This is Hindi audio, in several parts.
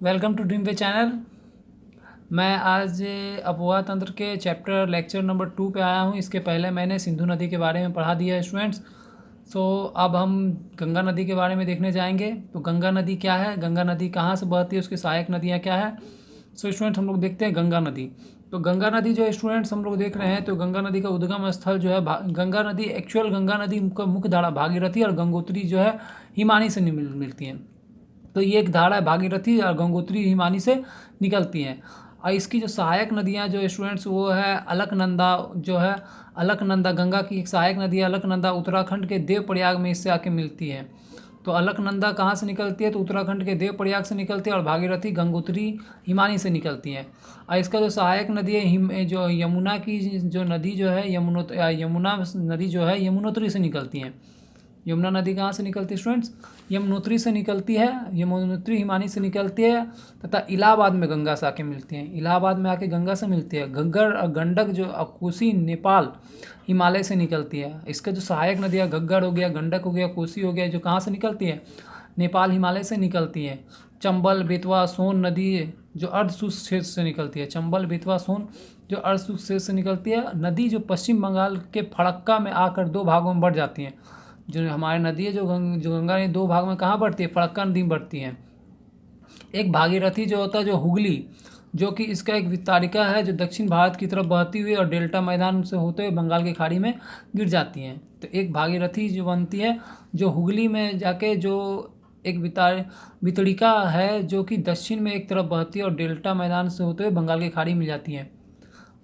Welcome to dream way channel. मैं आज अपवाह तंत्र के चैप्टर लेक्चर नंबर 2 पे आया हूँ। इसके पहले मैंने सिंधु नदी के बारे में पढ़ा दिया है स्टूडेंट्स। अब हम गंगा नदी के बारे में देखने जाएंगे। तो गंगा नदी क्या है, गंगा नदी कहाँ से बहती है, उसकी सहायक नदियाँ क्या है। स्टूडेंट हम लोग देखते हैं गंगा नदी। तो गंगा नदी जो स्टूडेंट्स हम लोग देख रहे हैं, तो गंगा नदी का उद्गम स्थल जो है गंगा नदी, एक्चुअल गंगा नदी का मुख्य धारा भागीरथी और गंगोत्री जो है हिमानी से मिलती हैं। तो ये एक धारा है भागीरथी और गंगोत्री हिमानी से निकलती हैं। और इसकी जो सहायक नदियाँ जो स्टूडेंट्स वो है अलकनंदा, जो है अलकनंदा गंगा की एक सहायक नदी है। अलकनंदा उत्तराखंड के देवप्रयाग में इससे आके मिलती है। तो अलकनंदा कहाँ से निकलती है, तो उत्तराखंड के देवप्रयाग से निकलती है। और भागीरथी गंगोत्री हिमानी से निकलती है। और इसका जो सहायक नदी है जो यमुना की जो नदी जो है यमुना नदी जो है यमुनोत्री से निकलती है। यमुना नदी कहाँ से निकलती है स्टूडेंट्स, यमुनोत्री से निकलती है। यमुनोत्री हिमानी से निकलती है तथा इलाहाबाद में गंगा से आके मिलती हैं। इलाहाबाद में आके गंगा से मिलती है। घग्गर और गंडक जो कोसी नेपाल हिमालय से निकलती है। इसका जो सहायक नदियाँ घग्गर हो गया, गंडक हो गया, कोसी हो गया, जो कहाँ से निकलती है, नेपाल हिमालय से निकलती है। चंबल बेतवा सोन नदी जो अर्धशुष्क क्षेत्र से निकलती है। चंबल बेतवा सोन जो अर्धशुष्क क्षेत्र से निकलती है। नदी जो पश्चिम बंगाल के फड़क्का में आकर 2 भागों में बढ़ जाती हैं। जो हमारी नदी है जो गंगा नदी 2 भाग में कहाँ बढ़ती है, फड़क्का नदी में बढ़ती है। एक भागीरथी जो होता है जो हुगली, जो कि इसका एक विस्तारिका है जो दक्षिण भारत की तरफ बहती हुई और डेल्टा मैदान से होते हुए बंगाल की खाड़ी में गिर जाती हैं। तो एक भागीरथी जो बनती है जो हुगली में जाके जो एक वितरिका है जो कि दक्षिण में एक तरफ बहती है और डेल्टा मैदान से होते हुए बंगाल की खाड़ी में जाती है।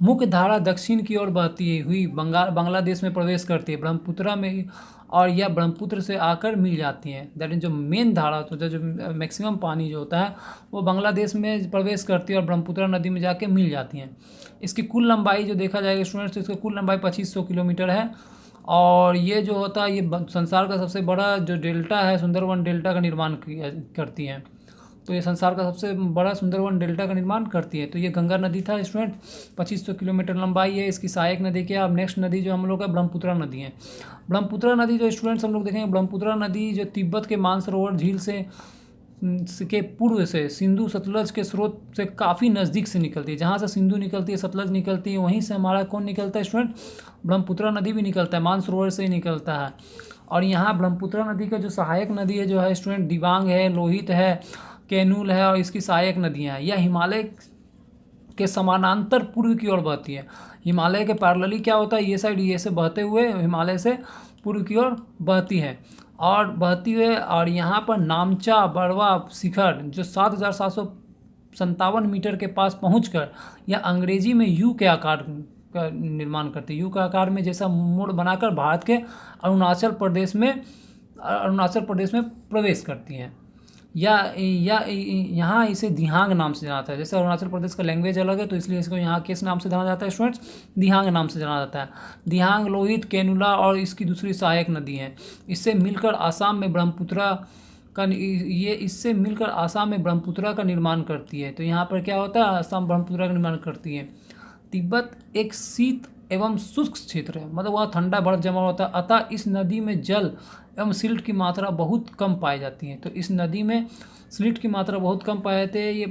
मुख्य धारा दक्षिण की ओर बहती हुई बांग्लादेश में प्रवेश करती है ब्रह्मपुत्र में, और यह ब्रह्मपुत्र से आकर मिल जाती हैं। दैट इज जो मेन धारा होता है, जो मैक्सिमम पानी जो होता है वो बांग्लादेश में प्रवेश करती है और ब्रह्मपुत्र नदी में जाके मिल जाती हैं। इसकी कुल लंबाई जो देखा जाएगा स्टूडेंट्स, इसकी कुल लंबाई 2500 किलोमीटर है। और ये जो होता है ये संसार का सबसे बड़ा जो डेल्टा है सुंदरवन डेल्टा का निर्माण करती हैं। तो ये संसार का सबसे बड़ा सुंदरवन डेल्टा का निर्माण करती है। तो ये गंगा नदी था स्टूडेंट, 2500 किलोमीटर लंबाई है। इसकी सहायक नदी क्या है, अब नेक्स्ट नदी जो हम लोग का ब्रह्मपुत्र नदी है। ब्रह्मपुत्र नदी जो स्टूडेंट्स हम लोग देखेंगे, ब्रह्मपुत्र नदी जो तिब्बत के मानसरोवर झील से के पूर्व से सिंधु सतलज के स्रोत से काफ़ी नज़दीक से निकलती है। जहाँ से सिंधु निकलती है, सतलज निकलती है, वहीं से हमारा कौन निकलता है स्टूडेंट, ब्रह्मपुत्र नदी भी निकलता है, मानसरोवर से ही निकलता है। और यहाँ ब्रह्मपुत्र नदी का जो सहायक नदी है जो है स्टूडेंट दिबांग है, लोहित है, कैनूल है, और इसकी सहायक नदियाँ हैं। यह हिमालय के समानांतर पूर्व की ओर बहती है। हिमालय के पैरेलली क्या होता है, ये साइड ये से बहते हुए हिमालय से पूर्व की ओर बहती है और बहती हुए, और यहाँ पर नामचा बड़वा शिखर जो 7,757 मीटर के पास पहुंचकर यह अंग्रेजी में यू के आकार का निर्माण करती है। यू के आकार में जैसा मोड़ बनाकर भारत के अरुणाचल प्रदेश में प्रवेश करती हैं। या यहाँ इसे दिहांग नाम से जाना जाता है। जैसे अरुणाचल प्रदेश का लैंग्वेज अलग है तो इसलिए इसको यहाँ किस नाम से जाना जाता है स्टूडेंट्स, दिहांग नाम से जाना जाता है। दिहांग, लोहित, कैनुला और इसकी दूसरी सहायक नदी है। इससे मिलकर आसाम में ब्रह्मपुत्र का निर्माण करती है। तो यहाँ पर क्या होता है, आसाम ब्रह्मपुत्र का निर्माण करती है। तिब्बत एक शीत एवं शुष्क क्षेत्र है, मतलब वहाँ ठंडा बर्फ जमा होता है, अतः इस नदी में जल एवं सिल्ट की मात्रा बहुत कम पाई जाती है। तो इस नदी में सिल्ट की मात्रा बहुत कम पाई जाती है। ये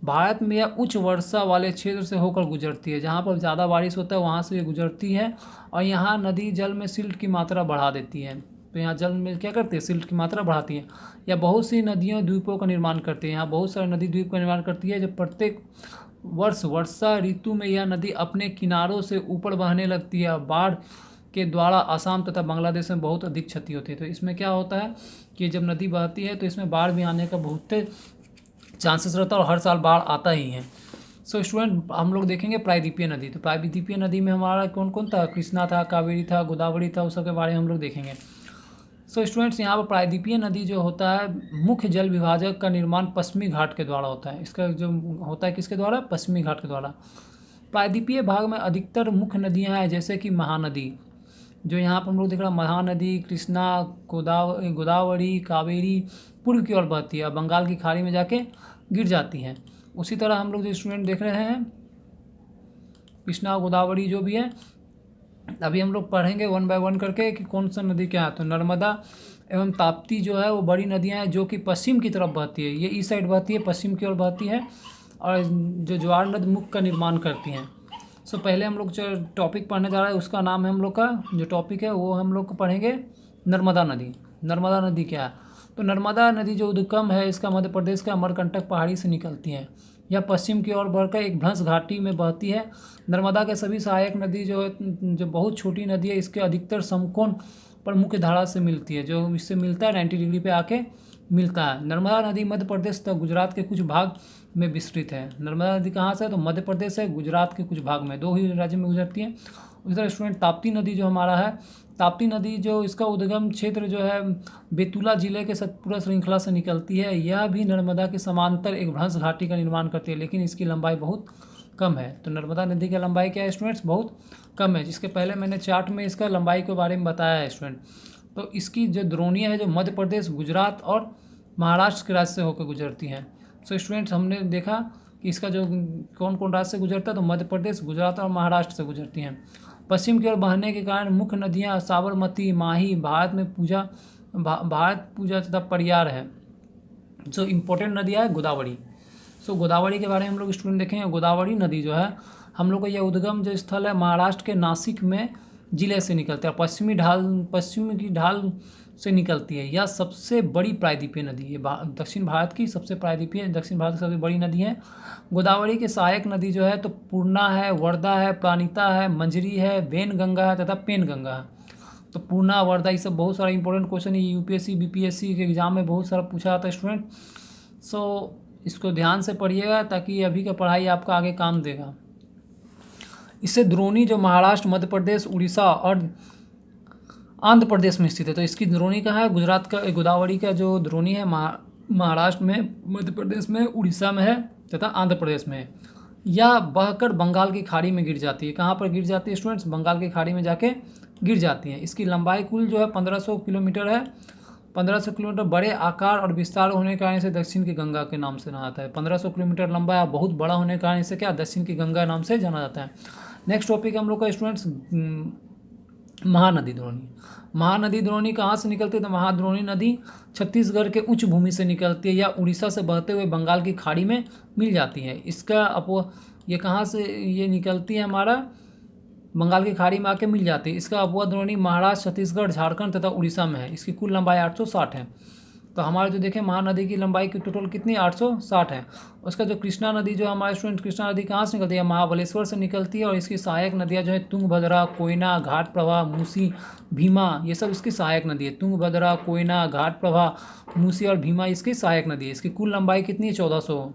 भारत में यह उच्च वर्षा वाले क्षेत्र से होकर गुजरती है। जहाँ पर ज़्यादा बारिश होता है वहाँ से ये गुजरती है और यहाँ नदी जल में सिल्ट की मात्रा बढ़ा देती है। तो यहाँ जल में क्या करती है, सिल्ट की मात्रा बढ़ाती है। या बहुत सी नदियों द्वीपों का निर्माण करती है। यहाँ बहुत सारे नदी द्वीप का निर्माण करती है। जो प्रत्येक वर्ष वर्षा ऋतु में यह नदी अपने किनारों से ऊपर बहने लगती है। बाढ़ के द्वारा आसाम तथा बांग्लादेश में बहुत अधिक क्षति होती है। तो इसमें क्या होता है कि जब नदी बहती है तो इसमें बाढ़ भी आने का बहुत चांसेस रहता है और हर साल बाढ़ आता ही है। स्टूडेंट हम लोग देखेंगे प्रायद्वीपीय नदी। तो प्रायद्वीपीय नदी में हमारा कौन कौन था, कृष्णा था, कावेरी था, गोदावरी था, उस सब के बारे में हम लोग देखेंगे। स्टूडेंट्स यहाँ पर प्रायद्वीपीय नदी जो होता है मुख्य जल विभाजक का निर्माण पश्चिमी घाट के द्वारा होता है। इसका जो होता है किसके द्वारा, पश्चिमी घाट के द्वारा। प्रायद्वीपीय भाग में अधिकतर मुख्य नदियाँ हैं जैसे कि महानदी, जो यहाँ पर हम लोग देख रहे हैं, महानदी, कृष्णा, गोदावरी, कावेरी पूर्व की ओर बहती है, बंगाल की खाड़ी में जाके गिर जाती हैं। उसी तरह हम लोग जो स्टूडेंट देख रहे हैं कृष्णा, गोदावरी जो भी है अभी हम लोग पढ़ेंगे वन बाय वन करके कि कौन सा नदी क्या है। तो नर्मदा एवं ताप्ती जो है वो बड़ी नदियाँ हैं जो कि पश्चिम की तरफ बहती है। ये ईस्ट साइड बहती है, पश्चिम की ओर बहती है और जो ज्वार नद मुख का निर्माण करती हैं। सो पहले हम लोग जो टॉपिक पढ़ने जा रहे हैं उसका नाम है, हम लोग का जो टॉपिक है वो हम लोग पढ़ेंगे नर्मदा नदी। नर्मदा नदी क्या है? तो नर्मदा नदी जो उद्गम है इसका मध्य प्रदेश का अमरकंटक पहाड़ी से निकलती है। यह पश्चिम की ओर बढ़कर एक भ्रंश घाटी में बहती है। नर्मदा के सभी सहायक नदी जो बहुत छोटी नदी है, इसके अधिकतर समकोण पर मुख्य धारा से मिलती है। जो इससे मिलता है 90 डिग्री पे आके मिलता है। नर्मदा नदी मध्य प्रदेश तथा गुजरात के कुछ भाग में विस्तृत है। नर्मदा नदी कहाँ से है? तो मध्य प्रदेश है, गुजरात के कुछ भाग में, 2 ही राज्य में गुजरती है। उसी तरह स्टूडेंट ताप्ती नदी जो हमारा है, ताप्ती नदी जो इसका उद्गम क्षेत्र जो है बेतुला जिले के सतपुरा श्रृंखला से निकलती है। यह भी नर्मदा के समांतर एक भ्रंश घाटी का निर्माण करती है, लेकिन इसकी लंबाई बहुत कम है। तो नर्मदा नदी की लंबाई क्या है स्टूडेंट्स? बहुत कम है, जिसके पहले मैंने चार्ट में इसका लंबाई के बारे में बताया है स्टूडेंट। तो इसकी जो द्रोणियाँ है जो मध्य प्रदेश, गुजरात और महाराष्ट्र के राज्य से होकर गुजरती हैं। सो स्टूडेंट्स हमने देखा कि इसका जो कौन कौन राज्य से गुजरता है, तो मध्य प्रदेश, गुजरात और महाराष्ट्र से गुजरती हैं। पश्चिम की ओर बहने के कारण मुख्य नदियाँ साबरमती, माही, भारत पूजा तथा परियार है। जो इम्पोर्टेंट नदियाँ है गोदावरी। सो गोदावरी के बारे में हम लोग स्टूडेंट देखेंगे। गोदावरी नदी जो है हम लोग का यह उद्गम जो स्थल है महाराष्ट्र के नासिक में जिले से निकलते हैं। पश्चिम की ढाल से निकलती है। यह सबसे बड़ी प्रायद्वीपीय नदी है, दक्षिण भारत की सबसे प्रायद्वीपीय, दक्षिण भारत की सबसे बड़ी नदी है। गोदावरी के सहायक नदी जो है तो पूर्णा है, वर्धा है, प्राणिता है, मंजरी है, वेनगंगा है तथा पेनगंगा है। तो पूर्णा, वर्धा, ये सब बहुत सारा इंपॉर्टेंट क्वेश्चन है। यूपीएससी बीपीएससी के एग्जाम में बहुत सारा पूछा जाता है स्टूडेंट। सो इसको ध्यान से पढ़िएगा ताकि अभी का पढ़ाई आपका आगे काम देगा। इससे द्रोणी जो महाराष्ट्र, मध्य प्रदेश, उड़ीसा और आंध्र प्रदेश में स्थित है। तो इसकी द्रोणी कहाँ है? गुजरात का गोदावरी का जो द्रोणी है महाराष्ट्र में, मध्य प्रदेश में, उड़ीसा में है तथा आंध्र प्रदेश में है। यह बहकर बंगाल की खाड़ी में गिर जाती है। कहाँ पर गिर जाती है स्टूडेंट्स? बंगाल की खाड़ी में जाके गिर जाती है। इसकी लंबाई कुल जो है 1500 किलोमीटर है। 1500 किलोमीटर बड़े आकार और विस्तार होने के कारण इसे दक्षिण की गंगा के नाम से जाना जाता है। 1500 किलोमीटर लंबा है, बहुत बड़ा होने के कारण इसे क्या दक्षिण की गंगा नाम से जाना जाता है। नेक्स्ट टॉपिक हम लोग का स्टूडेंट्स महानदी द्रोणी। महानदी द्रोणी कहाँ से निकलती है? तो महाद्रोणी नदी छत्तीसगढ़ के उच्च भूमि से निकलती है या उड़ीसा से बहते हुए बंगाल की खाड़ी में मिल जाती है। ये कहाँ से ये निकलती है? हमारा बंगाल की खाड़ी में आके मिल जाती है। इसका अपवाद द्रोणी महाराष्ट्र, छत्तीसगढ़, झारखंड तथा उड़ीसा में है। इसकी कुल लंबाई 860 है। तो हमारे जो देखें महानदी की लंबाई की टोटल कितनी 860 है। उसका जो कृष्णा नदी जो हमारे स्टूडेंट, कृष्णा नदी कहाँ से निकलती है? महाबलेश्वर से निकलती है और इसकी सहायक नदियाँ जो है तुंगभद्रा, कोयना, घाट प्रभा, मूसी, भीमा, ये सब इसकी सहायक नदी है। तुंगभद्रा, कोयना, घाट प्रभा, मूसी और भीमा इसकी सहायक नदी है। इसकी कुल लंबाई कितनी है? 1400।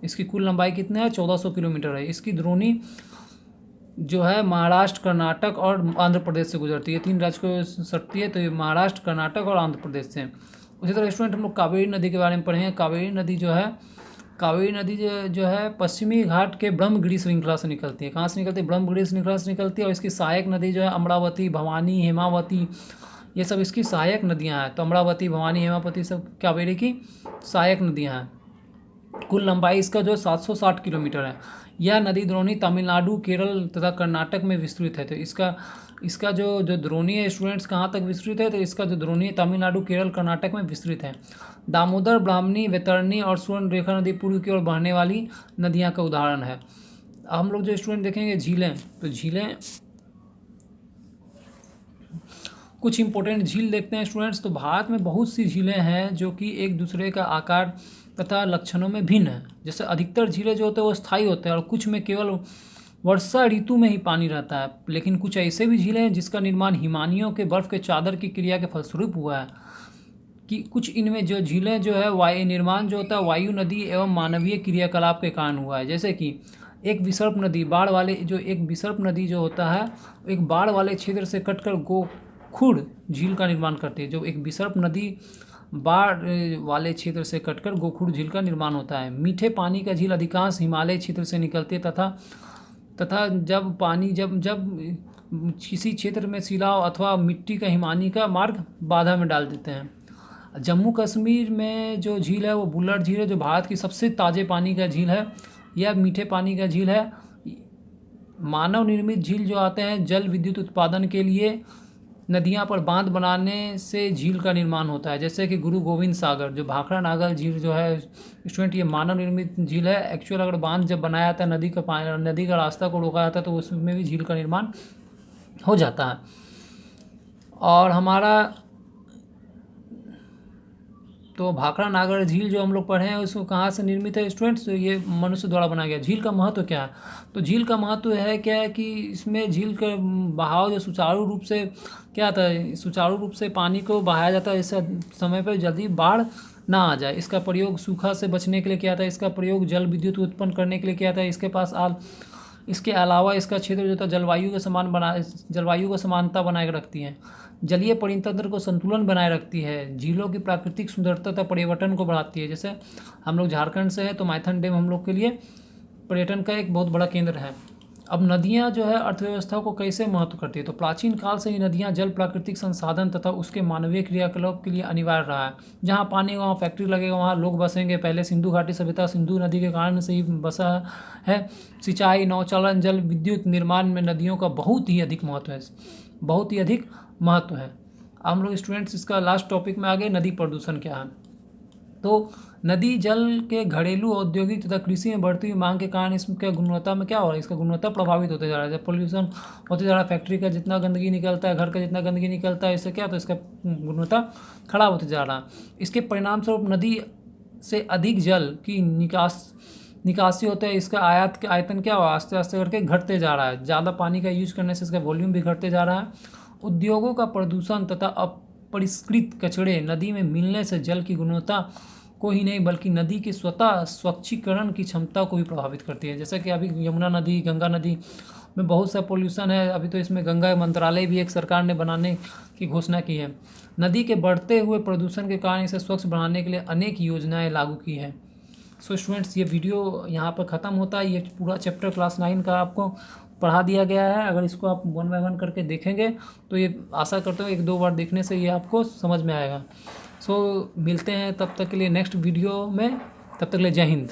इसकी कुल लंबाई कितनी है? 1400 किलोमीटर है। इसकी द्रोणी जो है महाराष्ट्र, कर्नाटक और आंध्र प्रदेश से गुजरती है। 3 राज्य को सटती है, तो ये महाराष्ट्र, कर्नाटक और आंध्र प्रदेश से। उसी तरह स्टूडेंट हम लोग कावेरी नदी के बारे में पढ़ेंगे। कावेरी नदी जो है पश्चिमी घाट के ब्रह्मगिरी श्रृंखला से निकलती है। कहाँ से निकलती है? ब्रह्मगिरी श्रृंखला से निकलती है और इसकी सहायक नदी जो है अमरावती, भवानी, हेमावती, ये सब इसकी सहायक नदियाँ हैं। तो अमरावती, भवानी, हेमावती सब कावेरी की सहायक नदियाँ हैं। कुल लंबाई इसका जो 760 किलोमीटर है। यह नदी द्रोणी तमिलनाडु, केरल तथा कर्नाटक में विस्तृत है। तो इसका जो द्रोणी है स्टूडेंट्स कहाँ तक विस्तृत है? तो इसका जो द्रोणी है तमिलनाडु, केरल, कर्नाटक में विस्तृत है। दामोदर, ब्राह्मणी, वैतरणी और सुवर्णरेखा नदी पूर्व की ओर बहने वाली नदियाँ का उदाहरण है। हम लोग जो स्टूडेंट देखेंगे झीलें, तो झीलें कुछ इंपॉर्टेंट झील देखते हैं स्टूडेंट्स। तो भारत में बहुत सी झीलें हैं जो कि एक दूसरे का आकार तथा लक्षणों में भिन्न है। जैसे अधिकतर झीलें जो होते हैं वो स्थायी होते हैं और कुछ में केवल वर्षा ऋतु में ही पानी रहता है। लेकिन कुछ ऐसे भी झीलें हैं जिसका निर्माण हिमानियों के बर्फ़ के चादर की क्रिया के फलस्वरूप हुआ है। कि कुछ इनमें जो झीलें जो है वायु निर्माण जो होता है वायु नदी एवं मानवीय क्रियाकलाप के कारण हुआ है। जैसे कि एक विसर्प नदी जो होता है एक बाढ़ वाले क्षेत्र से कटकर गोखुड़ झील का निर्माण करती है। जो एक विसर्प नदी बाढ़ वाले क्षेत्र से कटकर गोखुड़ झील का निर्माण होता है। मीठे पानी का झील अधिकांश हिमालय क्षेत्र से निकलती है तथा जब किसी क्षेत्र में सिलाव अथवा मिट्टी का हिमानी का मार्ग बाधा में डाल देते हैं। जम्मू कश्मीर में जो झील है वो बुल्लर झील है, जो भारत की सबसे ताज़े पानी का झील है। यह मीठे पानी का झील है। मानव निर्मित झील जो आते हैं जल विद्युत उत्पादन के लिए नदियाँ पर बांध बनाने से झील का निर्माण होता है। जैसे कि गुरु गोविंद सागर, जो भाखड़ा नागर झील जो है स्टूडेंट, ये मानव निर्मित झील है। एक्चुअल अगर बांध जब बनाया जाता है, नदी का रास्ता को रोका जाता है, तो उसमें भी झील का निर्माण हो जाता है। और हमारा तो भाखड़ा नागर झील जो हम लोग पढ़े हैं उसको कहाँ से निर्मित है स्टूडेंट्स? तो ये मनुष्य द्वारा बनाया गया। झील का महत्व क्या है? तो झील का महत्व है क्या है कि इसमें झील का बहाव जो सुचारू रूप से क्या आता है, सुचारू रूप से पानी को बहाया जाता है, इससे समय पर जल्दी बाढ़ ना आ जाए। इसका प्रयोग सूखा से बचने के लिए किया जाता है। इसका प्रयोग जल विद्युत उत्पन्न करने के लिए किया जाता है। इसके अलावा इसका क्षेत्र जो था जलवायु को समानता बनाए रखती है, जलीय परितंत्र को संतुलन बनाए रखती है, झीलों की प्राकृतिक सुंदरता तथा पर्यटन को बढ़ाती है। जैसे हम लोग झारखंड से हैं तो माइथन डैम हम लोग के लिए पर्यटन का एक बहुत बड़ा केंद्र है। अब नदियाँ जो है अर्थव्यवस्था को कैसे महत्व करती है? तो प्राचीन काल से ही नदियाँ जल प्राकृतिक संसाधन तथा उसके मानवीय क्रियाकलाप के लिए अनिवार्य रहा है। जहाँ पानी वहाँ फैक्ट्री लगेगा, वहाँ लोग बसेंगे। पहले सिंधु घाटी सभ्यता सिंधु नदी के कारण से ही बसा है। सिंचाई, नौचालन, जल विद्युत निर्माण में नदियों का बहुत ही अधिक महत्व है, बहुत ही अधिक महत्व है। हम लोग स्टूडेंट्स इसका लास्ट टॉपिक में आ गए, नदी प्रदूषण क्या है। तो नदी जल के घरेलू, औद्योगिक तथा कृषि में बढ़ती हुई मांग के कारण इसके गुणवत्ता में क्या हो रहा है? इसका गुणवत्ता प्रभावित होते जा रहा है। जब पोल्यूशन होते जा रहा है, फैक्ट्री का जितना गंदगी निकलता है, घर का जितना गंदगी निकलता है, इससे क्या होता है? इसका गुणवत्ता खराब होते जा रहा है। इसके परिणाम स्वरूप नदी से अधिक जल की निकासी होता है। इसका आयतन क्या हुआ? आस्ते आस्ते करके घटते जा रहा है। ज़्यादा पानी का यूज करने से इसका वॉल्यूम भी घटते जा रहा है। उद्योगों का प्रदूषण तथा अपरिष्कृत कचड़े नदी में मिलने से जल की गुणवत्ता को ही नहीं बल्कि नदी की स्वतः स्वच्छीकरण की क्षमता को भी प्रभावित करती है। जैसा कि अभी यमुना नदी, गंगा नदी में बहुत सा पोल्यूशन है। अभी तो इसमें गंगा मंत्रालय भी एक सरकार ने बनाने की घोषणा की है। नदी के बढ़ते हुए प्रदूषण के कारण इसे स्वच्छ बनाने के लिए अनेक योजनाएं लागू की है। सो स्टूडेंट्स, ये वीडियो यहाँ पर ख़त्म होता है। ये पूरा चैप्टर क्लास 9 का आपको पढ़ा दिया गया है। अगर इसको आप 1 बाय 1 करके देखेंगे तो ये आशा करता हूँ 1-2 बार देखने से ये आपको समझ में आएगा। सो मिलते हैं तब तक के लिए नेक्स्ट वीडियो में। तब तक के लिए जय हिंद।